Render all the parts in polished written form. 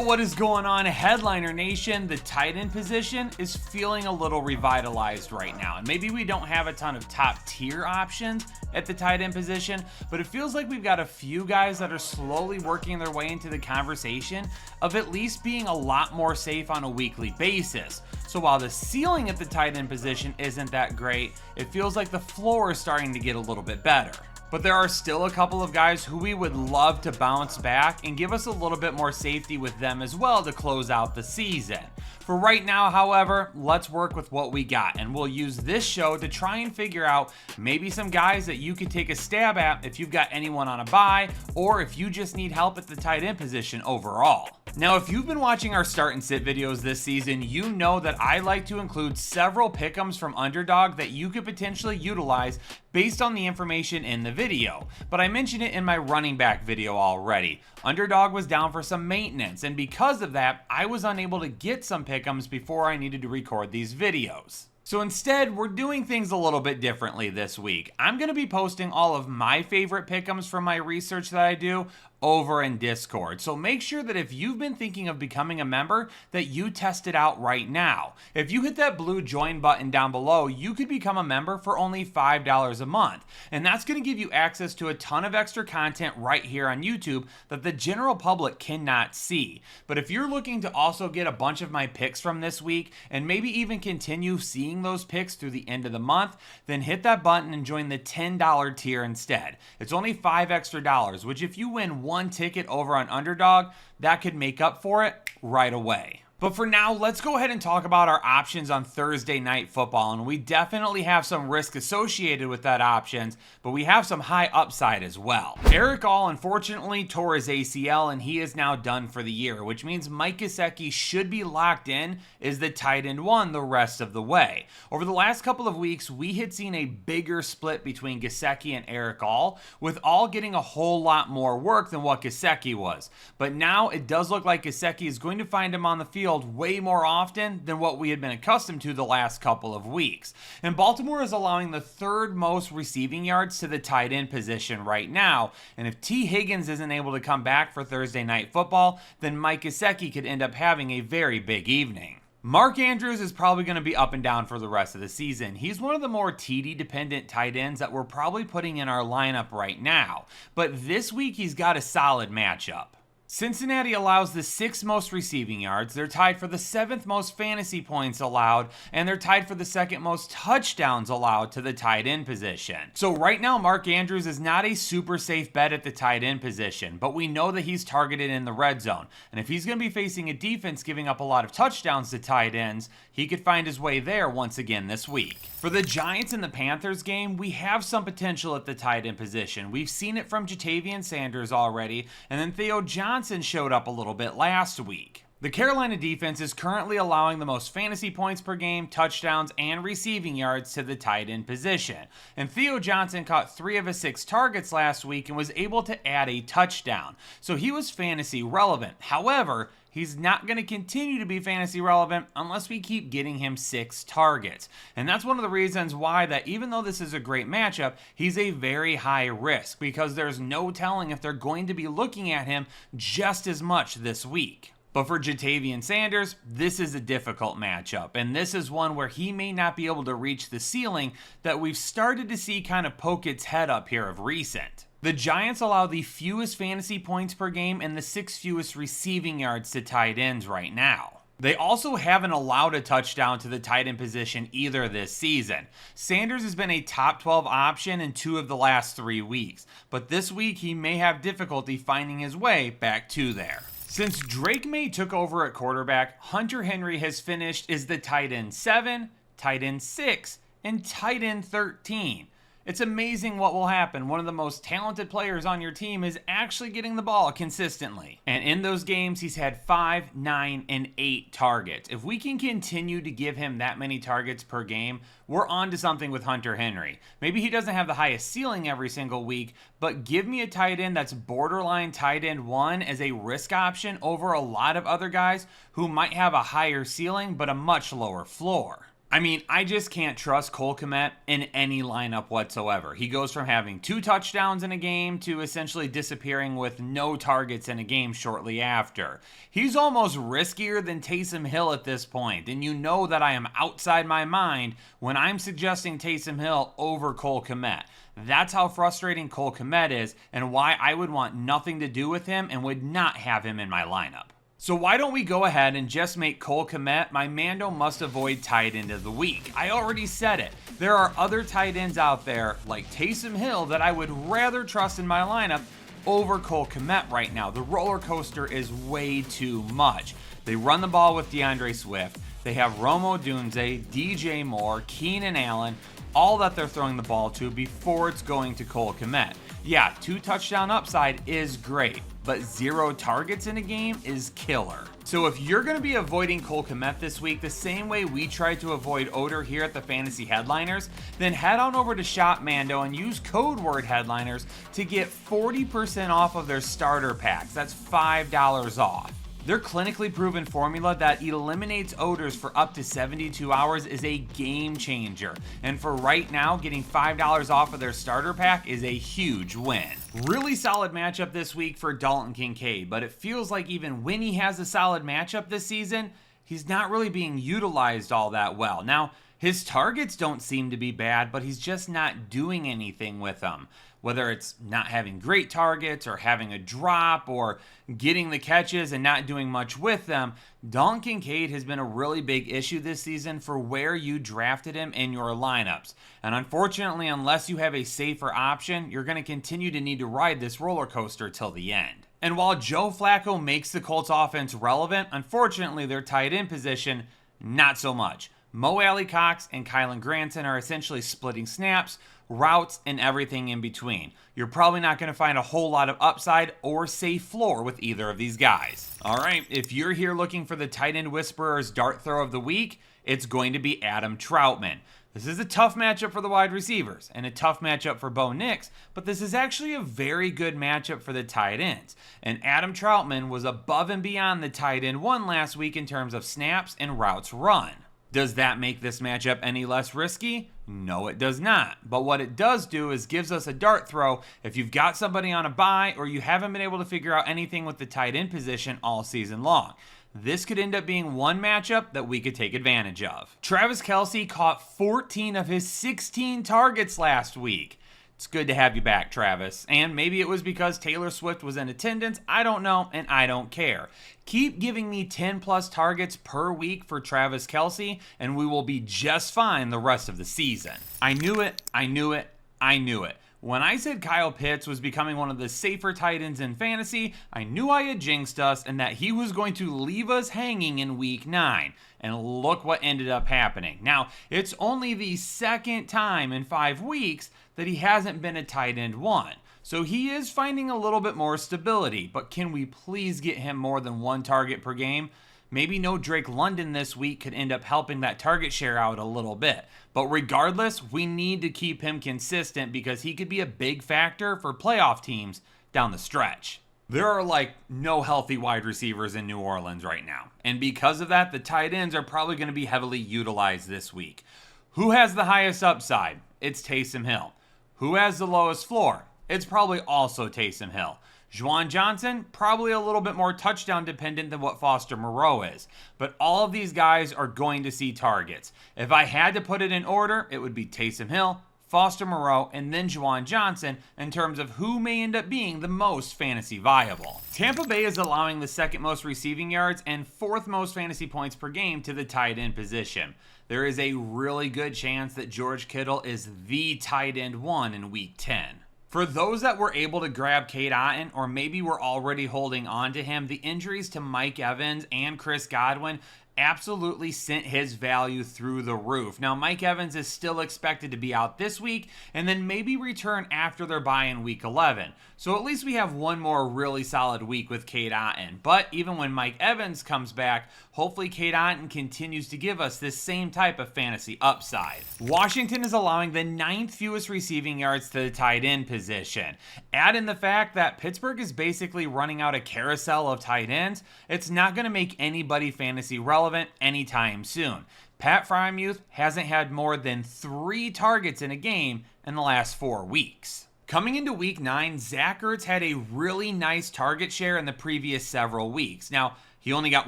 What is going on, Headliner Nation? The tight end position is feeling a little revitalized right now, and maybe we don't have a ton of top tier options at the tight end position, but it feels like we've got a few guys that are slowly working their way into the conversation of at least being a lot more safe on a weekly basis. So while the ceiling at the tight end position isn't that great, it feels like the floor is starting to get a little bit better. But there are still a couple of guys who we would love to bounce back and give us a little bit more safety with them as well to close out the season. For right now, however, let's work with what we got, and we'll use this show to try and figure out maybe some guys that you could take a stab at if you've got anyone on a bye, or if you just need help at the tight end position overall. Now, if you've been watching our start and sit videos this season, you know that I like to include several pick'ems from Underdog that you could potentially utilize based on the information in the video. But I mentioned it in my running back video already. Underdog was down for some maintenance, and because of that, I was unable to get some pick'ems before I needed to record these videos. So instead, we're doing things a little bit differently this week. I'm going to be posting all of my favorite pick'ems from my research that I do over in Discord. So make sure that if you've been thinking of becoming a member, that you test it out right now. If you hit that blue join button down below, you could become a member for only $5 a month. And that's going to give you access to a ton of extra content right here on YouTube that the general public cannot see. But if you're looking to also get a bunch of my picks from this week, and maybe even continue seeing those picks through the end of the month, then hit that button and join the $10 tier instead. It's only $5 extra, which if you win one ticket over on Underdog, that could make up for it right away. But for now, let's go ahead and talk about our options on Thursday Night Football, and we definitely have some risk associated with that options, but we have some high upside as well. Eric All unfortunately tore his ACL, and he is now done for the year, which means Mike Gesicki should be locked in as the tight end one the rest of the way. Over the last couple of weeks, we had seen a bigger split between Gesicki and Eric All, with All getting a whole lot more work than what Gesicki was. But now it does look like Gesicki is going to find him on the field way more often than what we had been accustomed to the last couple of weeks. And Baltimore is allowing the third most receiving yards to the tight end position right now. And if T. Higgins isn't able to come back for Thursday Night Football, then Mike Gesicki could end up having a very big evening. Mark Andrews is probably going to be up and down for the rest of the season. He's one of the more TD dependent tight ends that we're probably putting in our lineup right now. But this week he's got a solid matchup. Cincinnati allows the 6th most receiving yards, they're tied for the 7th most fantasy points allowed, and they're tied for the 2nd most touchdowns allowed to the tight end position. So right now, Mark Andrews is not a super safe bet at the tight end position, but we know that he's targeted in the red zone, and if he's going to be facing a defense giving up a lot of touchdowns to tight ends, he could find his way there once again this week. For the Giants and the Panthers game, we have some potential at the tight end position. We've seen it from Jatavian Sanders already, and then Theo Johnson showed up a little bit last week. The Carolina defense is currently allowing the most fantasy points per game, touchdowns, and receiving yards to the tight end position. And Theo Johnson caught 3 of his 6 targets last week and was able to add a touchdown. So he was fantasy relevant. However, he's not going to continue to be fantasy relevant unless we keep getting him 6 targets. And that's one of the reasons why that even though this is a great matchup, he's a very high risk because there's no telling if they're going to be looking at him just as much this week. But for Jatavian Sanders, this is a difficult matchup, and this is one where he may not be able to reach the ceiling that we've started to see kind of poke its head up here of recent. The Giants allow the fewest fantasy points per game and the 6th fewest receiving yards to tight ends right now. They also haven't allowed a touchdown to the tight end position either this season. Sanders has been a top 12 option in 2 of the last 3 weeks, but this week he may have difficulty finding his way back to there. Since Drake May took over at quarterback, Hunter Henry has finished as the tight end 7, tight end 6, and tight end 13. It's amazing what will happen. One of the most talented players on your team is actually getting the ball consistently. And in those games, he's had 5, 9, and 8 targets. If we can continue to give him that many targets per game, we're on to something with Hunter Henry. Maybe he doesn't have the highest ceiling every single week, but give me a tight end that's borderline tight end 1 as a risk option over a lot of other guys who might have a higher ceiling but a much lower floor. I mean, I just can't trust Cole Kmet in any lineup whatsoever. He goes from having 2 touchdowns in a game to essentially disappearing with no targets in a game shortly after. He's almost riskier than Taysom Hill at this point, and you know that I am outside my mind when I'm suggesting Taysom Hill over Cole Kmet. That's how frustrating Cole Kmet is, and why I would want nothing to do with him and would not have him in my lineup. So why don't we go ahead and just make Cole Kmet my Mando must avoid tight end of the week? I already said it. There are other tight ends out there like Taysom Hill that I would rather trust in my lineup over Cole Kmet right now. The roller coaster is way too much. They run the ball with DeAndre Swift. They have Romo Dunze, DJ Moore, Keenan Allen, all that they're throwing the ball to before it's going to Cole Kmet. Yeah, 2 touchdown upside is great, but 0 targets in a game is killer. So if you're going to be avoiding Cole Kmet this week the same way we tried to avoid Oder here at the Fantasy Headliners, then head on over to Shop Mando and use code word Headliners to get 40% off of their starter packs. That's $5 off. Their clinically proven formula that eliminates odors for up to 72 hours is a game changer. And for right now, getting $5 off of their starter pack is a huge win. Really solid matchup this week for Dalton Kincaid, but it feels like even when he has a solid matchup this season, he's not really being utilized all that well. Now, his targets don't seem to be bad, but he's just not doing anything with them. Whether it's not having great targets or having a drop or getting the catches and not doing much with them, Dalton Kincaid has been a really big issue this season for where you drafted him in your lineups. And unfortunately, unless you have a safer option, you're going to continue to need to ride this roller coaster till the end. And while Joe Flacco makes the Colts offense relevant, unfortunately their tight end position, not so much. Mo Alley-Cox and Kylen Granson are essentially splitting snaps, routes, and everything in between. You're probably not going to find a whole lot of upside or safe floor with either of these guys. All right, if you're here looking for the tight end whisperer's dart throw of the week, it's going to be Adam Troutman. This is a tough matchup for the wide receivers and a tough matchup for Bo Nix, but this is actually a very good matchup for the tight ends. And Adam Troutman was above and beyond the tight end one last week in terms of snaps and routes run. Does that make this matchup any less risky? No, it does not. But what it does do is gives us a dart throw if you've got somebody on a bye or you haven't been able to figure out anything with the tight end position all season long. This could end up being one matchup that we could take advantage of. Travis Kelce caught 14 of his 16 targets last week. It's good to have you back, Travis. And maybe it was because Taylor Swift was in attendance. I don't know, and I don't care. Keep giving me 10 plus targets per week for Travis Kelce, and we will be just fine the rest of the season. I knew it. When I said Kyle Pitts was becoming one of the safer tight ends in fantasy, I knew I had jinxed us and that he was going to leave us hanging in week 9. And look what ended up happening. Now, it's only the second time in 5 weeks that he hasn't been a tight end 1. So he is finding a little bit more stability, but can we please get him more than 1 target per game? Maybe no Drake London this week could end up helping that target share out a little bit. But regardless, we need to keep him consistent because he could be a big factor for playoff teams down the stretch. There are like no healthy wide receivers in New Orleans right now. And because of that, the tight ends are probably going to be heavily utilized this week. Who has the highest upside? It's Taysom Hill. Who has the lowest floor? It's probably also Taysom Hill. Juwan Johnson, probably a little bit more touchdown dependent than what Foster Moreau is. But all of these guys are going to see targets. If I had to put it in order, it would be Taysom Hill, Foster Moreau, and then Juwan Johnson in terms of who may end up being the most fantasy viable. Tampa Bay is allowing the 2nd most receiving yards and 4th most fantasy points per game to the tight end position. There is a really good chance that George Kittle is the tight end 1 in week 10. For those that were able to grab Cade Otton, or maybe were already holding on to him, the injuries to Mike Evans and Chris Godwin absolutely sent his value through the roof. Now, Mike Evans is still expected to be out this week and then maybe return after their bye in week 11. So at least we have one more really solid week with Cade Otton. But even when Mike Evans comes back, hopefully Cade Otton continues to give us this same type of fantasy upside. Washington is allowing the 9th fewest receiving yards to the tight end position. Add in the fact that Pittsburgh is basically running out a carousel of tight ends, it's not going to make anybody fantasy relevant relevant anytime soon. Pat Frymuth hasn't had more than 3 targets in a game in the last 4 weeks. Coming into week 9, Zach Ertz had a really nice target share in the previous several weeks. Now, he only got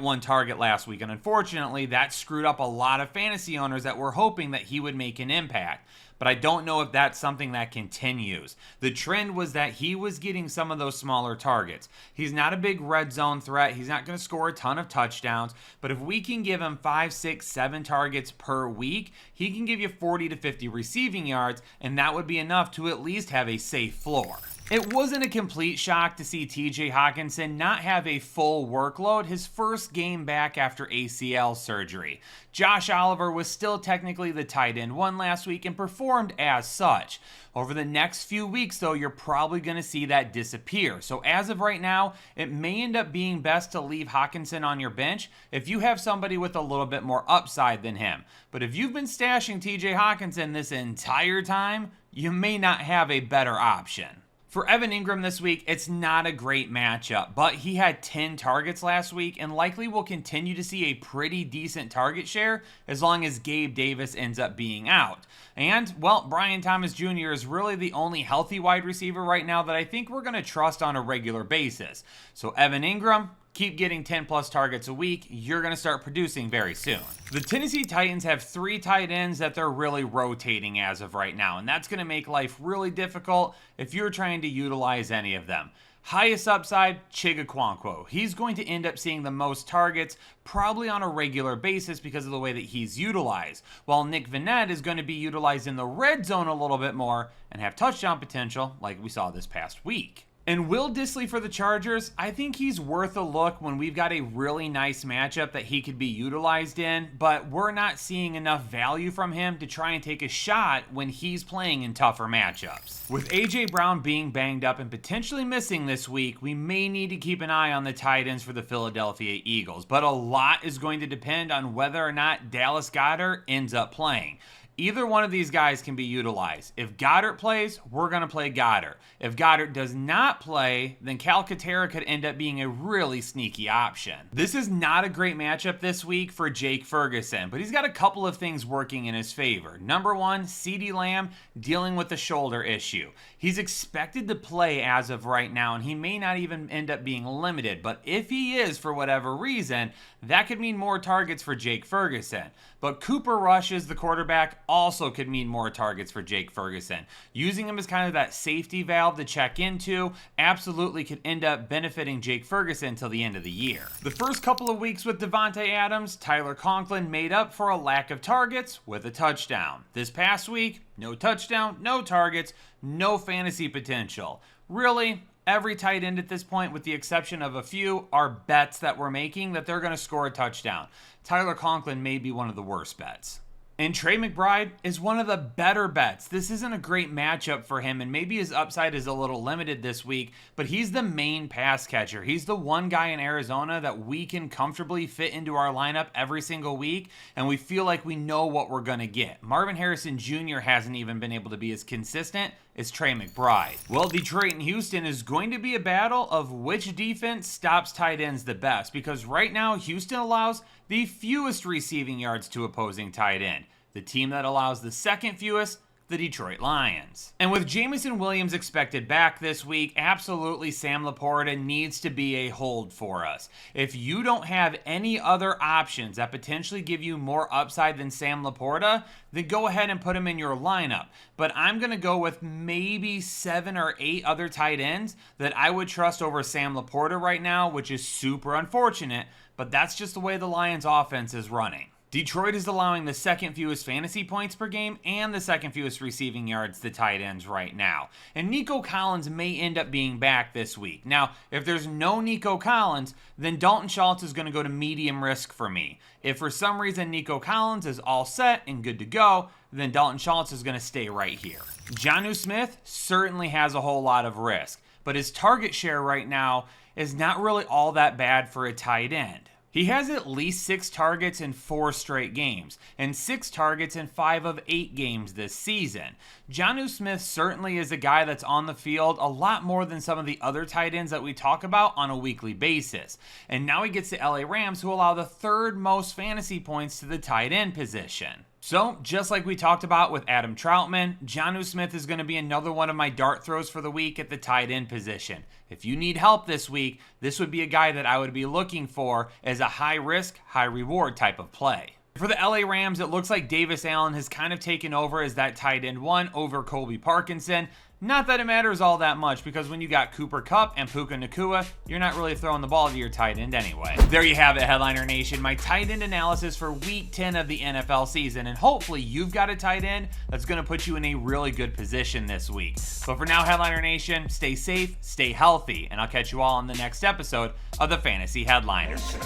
1 target last week, and unfortunately, that screwed up a lot of fantasy owners that were hoping that he would make an impact. But I don't know if that's something that continues. The trend was that he was getting some of those smaller targets. He's not a big red zone threat. He's not going to score a ton of touchdowns. But if we can give him 5, 6, 7 targets per week, he can give you 40 to 50 receiving yards, and that would be enough to at least have a safe floor. It wasn't a complete shock to see TJ Hawkinson not have a full workload his first game back after ACL surgery. Josh Oliver was still technically the tight end 1 last week and performed as such. Over the next few weeks, though, you're probably going to see that disappear. So as of right now, it may end up being best to leave Hawkinson on your bench if you have somebody with a little bit more upside than him. But if you've been stashing TJ Hawkinson this entire time, you may not have a better option. For Evan Ingram this week, it's not a great matchup, but he had 10 targets last week and likely will continue to see a pretty decent target share as long as Gabe Davis ends up being out. And, well, Brian Thomas Jr. is really the only healthy wide receiver right now that I think we're going to trust on a regular basis. So Evan Ingram, keep getting 10 plus targets a week, you're going to start producing very soon. The Tennessee Titans have 3 tight ends that they're really rotating as of right now, and that's going to make life really difficult if you're trying to utilize any of them. Highest upside, Chigga. He's going to end up seeing the most targets probably on a regular basis because of the way that he's utilized, while Nick Vannett is going to be utilized in the red zone a little bit more and have touchdown potential like we saw this past week. And Will Dissly for the Chargers, I think he's worth a look when we've got a really nice matchup that he could be utilized in, but we're not seeing enough value from him to try and take a shot when he's playing in tougher matchups. With A.J. Brown being banged up and potentially missing this week, we may need to keep an eye on the tight ends for the Philadelphia Eagles, but a lot is going to depend on whether or not Dallas Goedert ends up playing. Either one of these guys can be utilized. If Goddard plays, we're going to play Goddard. If Goddard does not play, then Calcaterra could end up being a really sneaky option. This is not a great matchup this week for Jake Ferguson, but he's got a couple of things working in his favor. Number 1, CeeDee Lamb dealing with a shoulder issue. He's expected to play as of right now, and he may not even end up being limited, but if he is for whatever reason, that could mean more targets for Jake Ferguson. But Cooper Rush is the quarterback, also could mean more targets for Jake Ferguson. Using him as kind of that safety valve to check into absolutely could end up benefiting Jake Ferguson till the end of the year. The first couple of weeks with Devontae Adams, Tyler Conklin made up for a lack of targets with a touchdown. This past week, no touchdown, no targets, no fantasy potential. Really, every tight end at this point, with the exception of a few, are bets that we're making that they're going to score a touchdown. Tyler Conklin may be one of the worst bets. And Trey McBride is one of the better bets. This isn't a great matchup for him, and maybe his upside is a little limited this week, but he's the main pass catcher. He's the one guy in Arizona that we can comfortably fit into our lineup every single week, and we feel like we know what we're going to get. Marvin Harrison Jr. hasn't even been able to be as consistent as Trey McBride. Well, Detroit and Houston is going to be a battle of which defense stops tight ends the best, because right now Houston allows the fewest receiving yards to opposing tight end. The team that allows the second fewest, the Detroit Lions. And with Jameson Williams expected back this week, absolutely Sam Laporta needs to be a hold for us. If you don't have any other options that potentially give you more upside than Sam Laporta, then go ahead and put him in your lineup. But I'm going to go with maybe 7 or 8 other tight ends that I would trust over Sam Laporta right now, which is super unfortunate, but that's just the way the Lions offense is running. Detroit is allowing the second fewest fantasy points per game and the second fewest receiving yards to tight ends right now. And Nico Collins may end up being back this week. Now, if there's no Nico Collins, then Dalton Schultz is going to go to medium risk for me. If for some reason Nico Collins is all set and good to go, then Dalton Schultz is going to stay right here. Jonnu Smith certainly has a whole lot of risk, but his target share right now is not really all that bad for a tight end. He has at least 6 targets in 4 straight games, and 6 targets in 5 of 8 games this season. Jonnu Smith certainly is a guy that's on the field a lot more than some of the other tight ends that we talk about on a weekly basis. And now he gets the LA Rams, who allow the 3rd most fantasy points to the tight end position. So, just like we talked about with Adam Troutman, Jonnu Smith is going to be another one of my dart throws for the week at the tight end position. If you need help this week, this would be a guy that I would be looking for as a high risk, high reward type of play. For the LA Rams, it looks like Davis Allen has kind of taken over as that tight end 1 over Colby Parkinson. Not that it matters all that much, because when you got Cooper Kupp and Puka Nacua, you're not really throwing the ball to your tight end anyway. There you have it, Headliner Nation, my tight end analysis for week 10 of the NFL season, and hopefully you've got a tight end that's going to put you in a really good position this week. But for now, Headliner Nation, stay safe, stay healthy, and I'll catch you all on the next episode of the Fantasy Headliners.